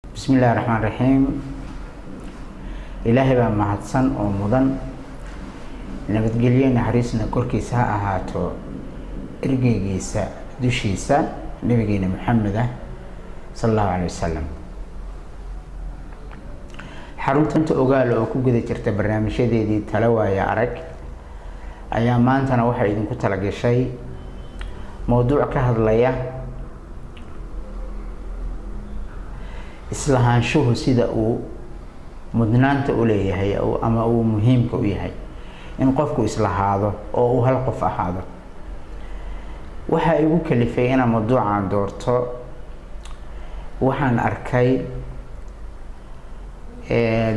Bismillahirrahmanirrahim. Ilaahay baa mahadsan oo mudan nabadgelyo naxariisna korkiisa ha ahaato ergeygiisa dushiisa nabigeena Maxamed sallallahu alayhi wasallam. xarunta ogaal oo ku guda jirta barnaamijyadeedii talo waaya arag ayaa maantana waxa idinku tala gashay mowduuc ka hadlaya islahaanshuhu sida uu mudnaanta u leeyahay ama uu muhiimka u yahay in qofku islahaado oo uu hal qof ahaado. waxa igu kalifay inaan mowduucan doorto waxaan arkay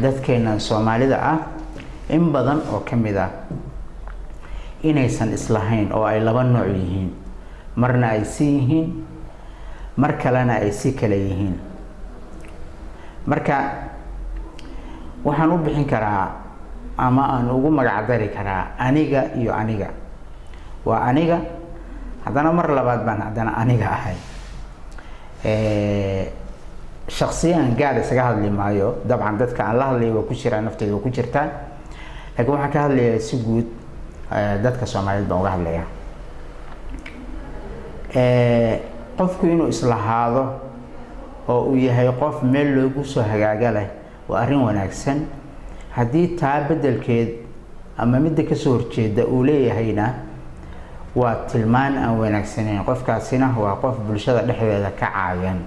dadkeena Soomaalida ah in badan oo kamid ah inaysan islahayn oo ay laba nooc yihiin, marna ay si yihiin mar kalena ay si kale yihiin. marka waxaan u bixin karaa ama aan ugu magac dari karaa aniga iyo aniga. waa aniga haddana mar labaad baan haddana aniga ahay. shakhsiyan gaar isaga hadli maayo, dabcan dadka aan la hadlayo waa ku jiraa, nafteyda waa ku jirtaa, laakiin waxaan ka hadlayaa si guud dadka Soomaaliyeed baan uga hadlayaa. qofku inuu islahaado oo uu yahay qof meel loogu soo hagaaga leh waa arrin wanaagsan. haddii taa beddelkeed ama midda ka soo horjeeda uu leeyahayna waa tilmaan aan wanaagsaneyn. qofkaasina waa qof bulshada dhexdeeda ka caayan.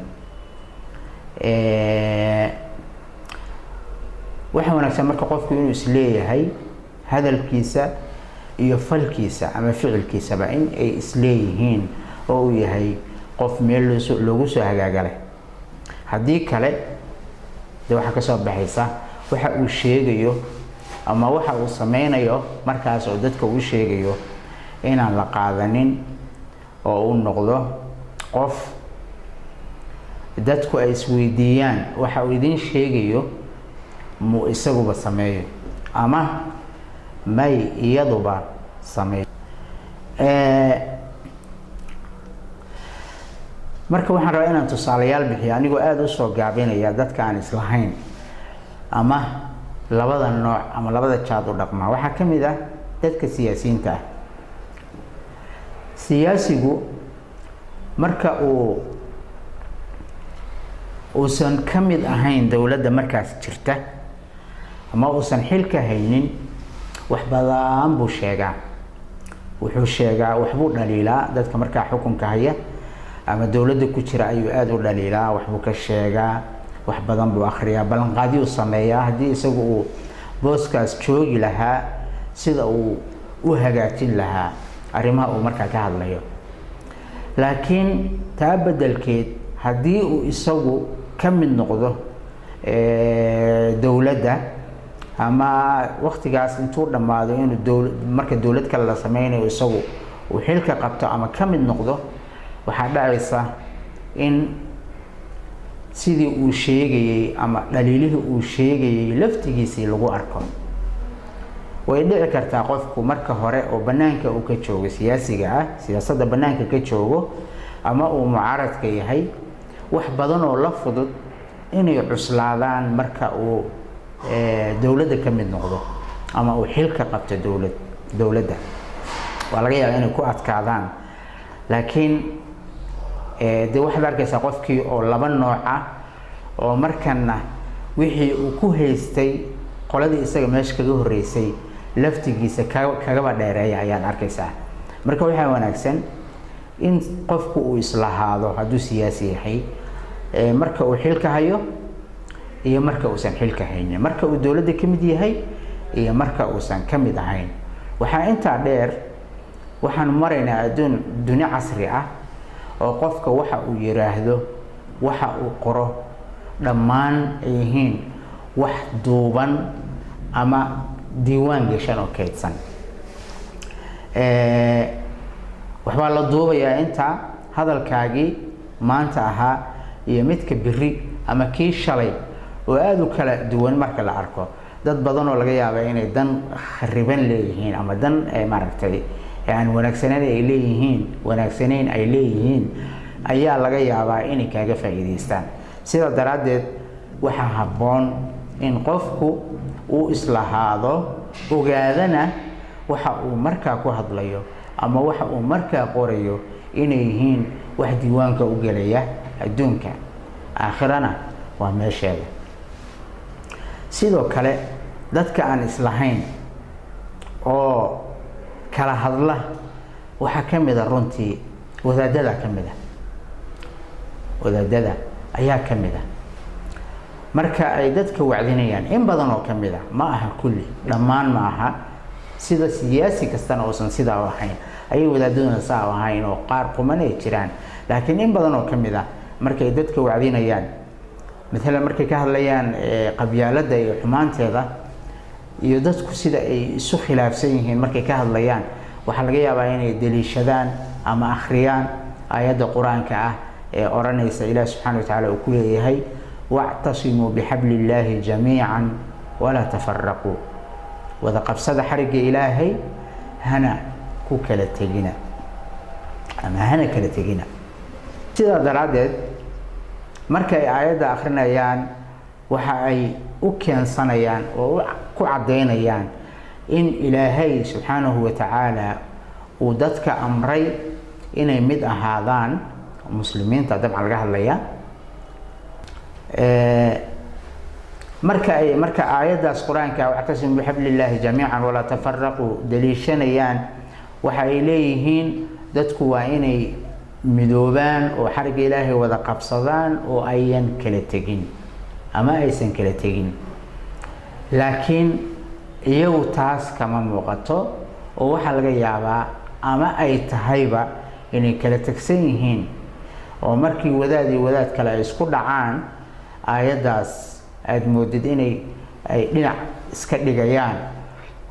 waxa wanaagsan marka qofku inuu isleeyahay hadalkiisa iyo falkiisa ama ficilkiisaba in ay isleeyihiin oo uu yahay qof meel loogu soo hagaaga leh. haddii kale de waxa ka soo baxaysa waxa uu sheegayo ama waxa uu sameynayo markaas oo dadka uu sheegayo inaan la qaadanin oo uu noqdo qof dadku ay isweydiiyaan waxa uu idin sheegayo mu isaguba sameeyo ama may iyaduba sameeyo. marka waxaan rabaa inaan tusaalayaal bixiyo anigoo aad u soo gaabinaya dadka aan islahayn ama labada nooc ama labada jaad u dhaqma. waxaa ka mid ah dadka siyaasiyiinta ah. siyaasigu marka uusan ka mid ahayn dowladda markaas jirta ama uusan xilka haynin wax badan buu sheegaa. wuxuu sheegaa waxbuu dhaliilaa dadka markaa xukunka haya ama dowladda ku jira ayuu aad u dhaliilaa, waxbuu ka sheegaa, wax badan buu akhriyaa, ballanqaadyo sameeyaa haddii isagu uu booskaas joogi lahaa sida uu u hagaajin lahaa arrimaha uu markaa ka hadlayo. laakiin taa beddelkeed haddii uu isagu ka mid noqdo dowladda ama waqtigaas intuu dhammaado inuu marka dowlad kale la sameynayo isagu uu xilka qabto ama ka mid noqdo, waxaa dhacaysa in sidii uu sheegayay ama dhaliilihii uu sheegayay laftigiisii lagu arko. way dhici kartaa qofku marka hore oo bannaanka uu ka joogo siyaasiga ah, siyaasadda bannaanka ka joogo ama uu mucaaradka yahay, wax badan oo la fudud inay cuslaadaan marka uu dowladda ka mid noqdo ama uu xilka qabto dowladda. waa laga yaabaa inay ku adkaadaan, laakiin de waxaad arkaysaa qofkii oo laba nooc ah oo markana wixii uu ku haystay qoladii isaga meesha kaga horeysay laftigiisa kagaba dheereeya ayaad arkaysaa. marka waxaa wanaagsan in qofku uu islahaado hadduu siyaasi yahay marka uu xilka hayo iyo marka uusan xilka haynin, marka uu dowladda ka mid yahay iyo marka uusan ka mid ahayn. waxaa intaa dheer waxaan maraynaa dunia casri ah oo qofka waxa uu yiraahdo waxa uu qoro dhammaan ay yihiin wax duuban ama diiwaan gashan oo kaydsan. waxbaa la duubayaa inta hadalkaagii maanta ahaa iyo midka biri ama kii shalay oo aad u kala duwan marka la arko. dad badan oo laga yaaba inay dan khariban leeyihiin ama dan maaragtay aan wanaagsaneyn ay leeyihiin ayaa laga yaabaa inay kaaga faa'iideystaan. sida daraaddeed waxaa habboon in qofku uu islahaado ogaadana waxa uu markaa ku hadlayo ama waxa uu markaa qorayo inay yihiin wax diiwaanka u gelaya adduunka aakhirana waa meesheeda. sidoo kale dadka aan islahayn oo kala hadla waxaa ka mid a runtii wadaadada ka mid a wadaadada ayaa ka mid a marka ay dadka wacdinayaan in badan oo ka mid a ma aha kulli dhammaan ma aha sida siyaasi kastana uusan sidaa u ahayn ayay wadaadaduna saa u ahayn oo qaar quman ay jiraan laakiin in badan oo ka mid a markay dadka wacdinayaan مثلا markay ka hadlayaan qabyaalada iyo xumaanteeda iyo dadku sida ay isu khilaafsan yihiin markay ka hadlayaan waxa laga yaabaa inay daliishadaan ama akhriyaan aayada quraanka ah ee oranaysa Ilaahay subhanahu wa ta'ala uu ku leeyahay wa'tasimu bihablillahi jamii'an wala tafarraqu wada qabsada xariga Ilaahay hana ku kala tagina ama hana kala tagina sida daraadeed markay aayada akhrinayaan waxa ay u keensanayaan oo ku cadeynayaan in Ilaahay subhanahu wa ta'ala uu dadka amray inay mid ahaadaan muslimiinta dabcan laga hadlaya marka aayadaas quraanka wa'tasimu bihablillahi jamii'an wala tafarraqu daliishanayaan waxa ay leeyihiin dadku waa inay midoobaan oo xariga Ilaahay wada qabsadaan oo ayan kala tagin ama aysan kala tagin laakiin iyagu taas kama muuqato oo waxa laga yaabaa ama ay tahayba inay kala tagsan yihiin oo markii wadaad kale ay isku dhacaan aayadaas aad moodid inay ay dhinac iska dhigayaan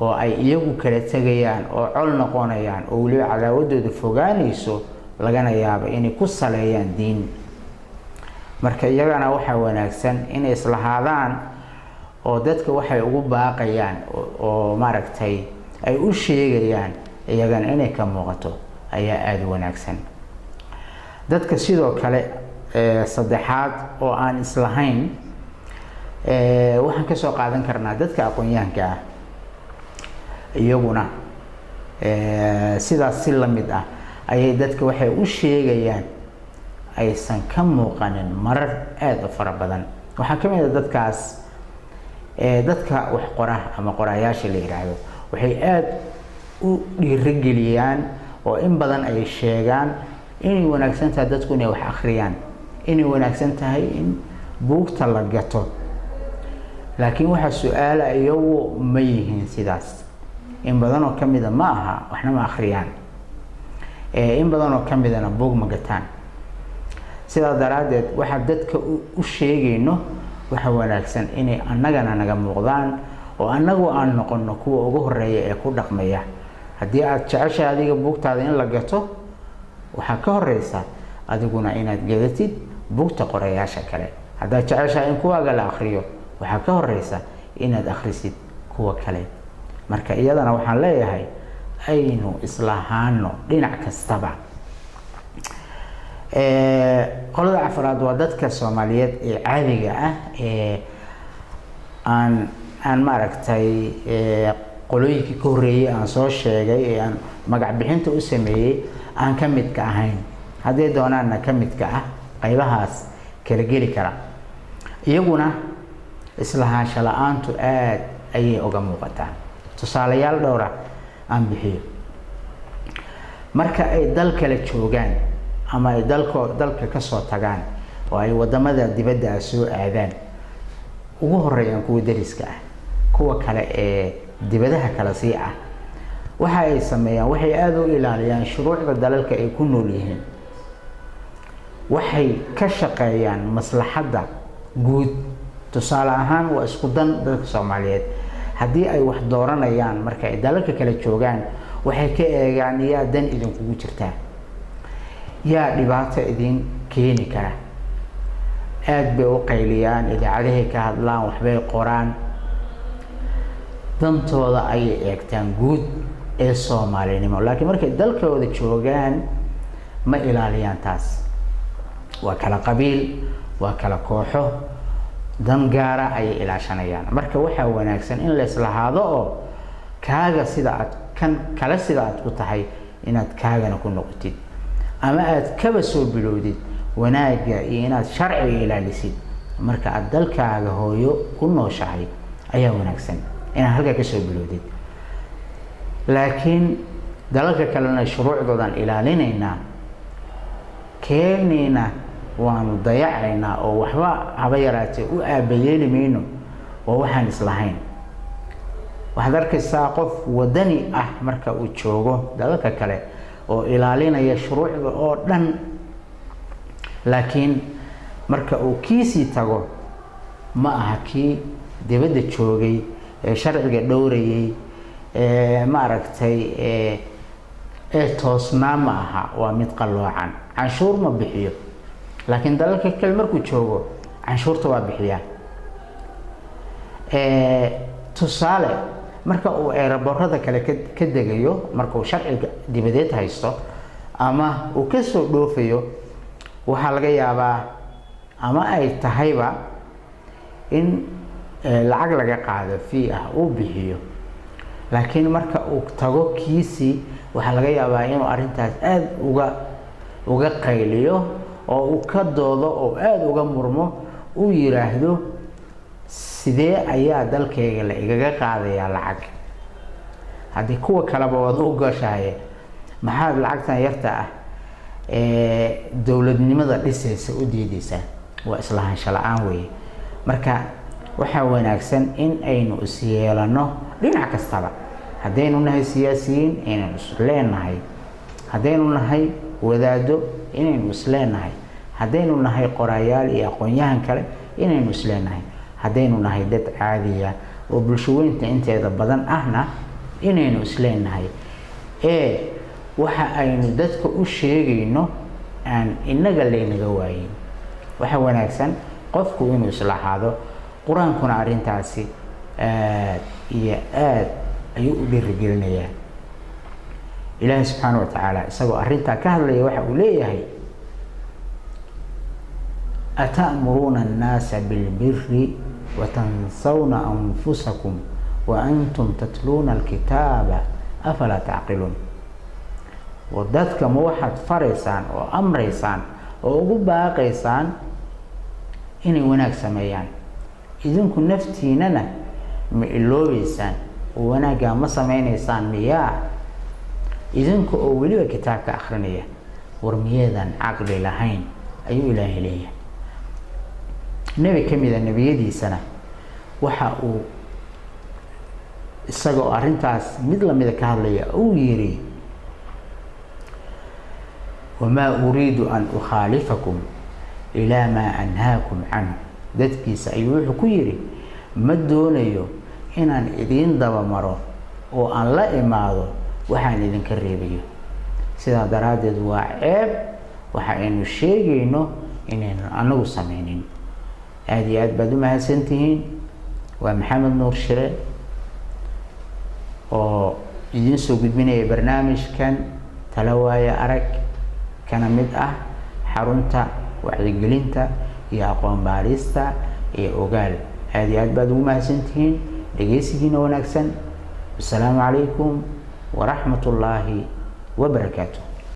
oo ay iyagu kala tagayaan oo col noqonayaan oo waliba cadaawadooda fogaanayso lagana yaabo inay ku saleeyaan diin marka iyagana waxa wanaagsan inay islahaadaan oo dadka waxay ugu baaqayaan oo maaragtay ay u sheegayaan iyagana inay ka muuqato ayaa aad wanaagsan dadka sidoo kale saddexaad oo aan islahayn waxaan ka soo qaadan karnaa dadka aqoon-yahanka ah iyaguna sidaas si la mid ah ayay dadka waxay u sheegayaan aysan ka muuqanin marar aad u fara badan waxaa ka mid ah dadkaas dadka wax qora ama qorayaasha la yiraahdo waxay aad u dhiirigeliyaan oo in badan ay sheegaan inay wanaagsan tahay dadku inay wax akhriyaan inay wanaagsan tahay in buugta la gato laakiin waxa su'aala iyagu ma yihiin sidaas in badan oo ka mid ah ma aha waxna ma akhriyaan in badan oo ka mid ahna buug ma gataan sidaa daraadeed waxa dadka u sheegayno waxa wanaagsan inay annagana naga muuqdaan oo annagu aan noqono kuwa ugu horeeya ee ku dhaqmaya haddii aad jeceshahay adiga buugtaada in la gato waxaa ka horeysa adiguna inaad gadatid buugta qorayaasha kale haddaad jeceshahay in kuwaaga la akhriyo waxaa ka horeysa inaad akhrisid kuwa kale marka iyadana waxaan leeyahay aynu islahaano dhinac kastaba qolada afraad waa dadka Soomaaliyeed ee caadiga ah ee aan maaragtay qolooyinkii ka horeeyay aan soo sheegay ee aan magac bixinta u sameeyay aan ka mid ka ahayn haddii doonaana ka mid ka ah qaybahaas kala geli kara iyaguna islahaansho la'aantu aad ayay uga muuqataa tusaalayaal dhowr ah aan bixiyo marka ay dal kala joogaan ama ay dalka ka soo tagaan oo ay wadamada dibadda soo aadaan ugu horeeyaan kuwa dariska ah kuwa kale ee dibadaha kala sii ah waxa ay sameeyaan waxay aad u ilaaliyaan shuruucda dalalka ay ku nool yihiin waxay ka shaqeeyaan maslaxadda guud tusaale ahaan waa isku dan dadka Soomaaliyeed haddii ay wax dooranayaan marka ay dalalka kala joogaan waxay ka eegaan yaa dan idinkugu jirtaa yaa dhibaato idin keeni kara aad bay u qayliyaan idaacadahay ka hadlaan waxbay qoraan dantooda ayay eegtaan guud ee Soomaalinimo laakiin markay dalkooda joogaan ma ilaaliyaan taas waa kala qabiil waa kala kooxo dan gaara ayay ilaashanayaan. marka waxaa wanaagsan in la islahaado oo kaaga sida aad kan kala sida aad ku tahay inaad kaagana ku noqotid, ama aad kaba soo bilowdid wanaaga iyo inaad sharciga ilaalisid. marka aad dalkaaga hooyo ku nooshahay ayaa wanaagsan inaad halka ka soo bilowdid. laakiin dalalka kalena shuruucdoodan ilaalinaynaa, keenayna waanu dayacaynaa oo waxba haba yaraatee u aabayeeli mayno oo waxaan islahayn. waxaad arkaysaa qof wadani ah marka uu joogo dalalka kale oo ilaalinaya shuruucda oo dhan, laakiin marka uu kiisii tago ma aha kii dibadda joogay ee sharciga dhowrayay maaragtay toosnaa ma aha, waa mid qalloocan. canshuur ma bixiyo, laakiin dalalka kale markuu joogo canshuurta waa bixiyaa. tusaale, marka uu eeraboorada kale ka degayo, marka uu sharciga dibadeed haysto ama uu ka soo dhoofayo, waxaa laga yaabaa ama ay tahayba in lacag laga qaado fee ah uu bixiyo. laakiin marka uu tago kiisii waxaa laga yaabaa inuu arrintaas aad uga qayliyo oo uu ka doodo oo aad uga murmo, uu yiraahdo sidee ayaa dalkayga la igaga qaadayaa lacag haddii kuwa kaleba waad u gashahay, maxaad lacagtan yarta ah dowladnimada dhisaysa u diidaysaa? waa islahaansho la-aan weeye. marka waxaa wanaagsan in aynu is yeelano dhinac kastaba. haddaynu nahay siyaasiyiin inaynu is leenahay, haddaynu nahay wadaado inaynu is leenahay, haddaynu nahay qorayaal iyo aqoon-yahan kale inaynu is leenahay, haddaynu nahay dad caadiya oo bulshaweynta inteeda badan ahna inaynu is leenahay. waxa aynu dadka u sheegayno aan inaga laynaga waayin. waxa wanaagsan qofku inuu islahaado. qur-aankuna arrintaasi aad iyo aad ayuu u dhiirigelinayaa. ilaahay subxaana wa tacaala isagoo arrintaa ka hadlaya waxa uu leeyahay: ata'muruuna annaasa bilbiri watansawna anfusakum wa antum tatluuna alkitaaba afalaa tacqiluun. oo dadka ma waxaad faraysaan oo amraysaan oo ugu baaqaysaan inay wanaag sameeyaan, idinku naftiinana ma iloobeysaan oo wanaaggaa ma samaynaysaan miyaa? idinku oo weliba kitaabka akhrinaya, war miyeedan caqli lahayn ayuu ilaahay leeyahay. nebi ka mida nebiyadiisana waxa uu isagoo arrintaas mid lamida ka hadlaya uu yiri: wamaa uriidu an ukhaalifakum ilaa maa anhaakum canhu. dadkiisa ayuu wuxuu ku yidhi, ma doonayo inaan idiin dabamaro oo aan la imaado waxaan idinka reebayo. sidaa daraaddeed waa ceeb waxa aynu sheegayno inaynan anagu samaynin. aad iyo aad baad u mahadsantihiin. waa maxamed nuur shire oo idiin soo gudbinaya barnaamijkan tala waaye arag, kana mid ah xarunta wacyigelinta iyo aqoon baarista iyo ogaal. aad iyo aad baad ugu mahadsantihiin dhegeysigiina wanaagsan. assalaamu calaykum waraxmat ullaahi wabarakaatuh.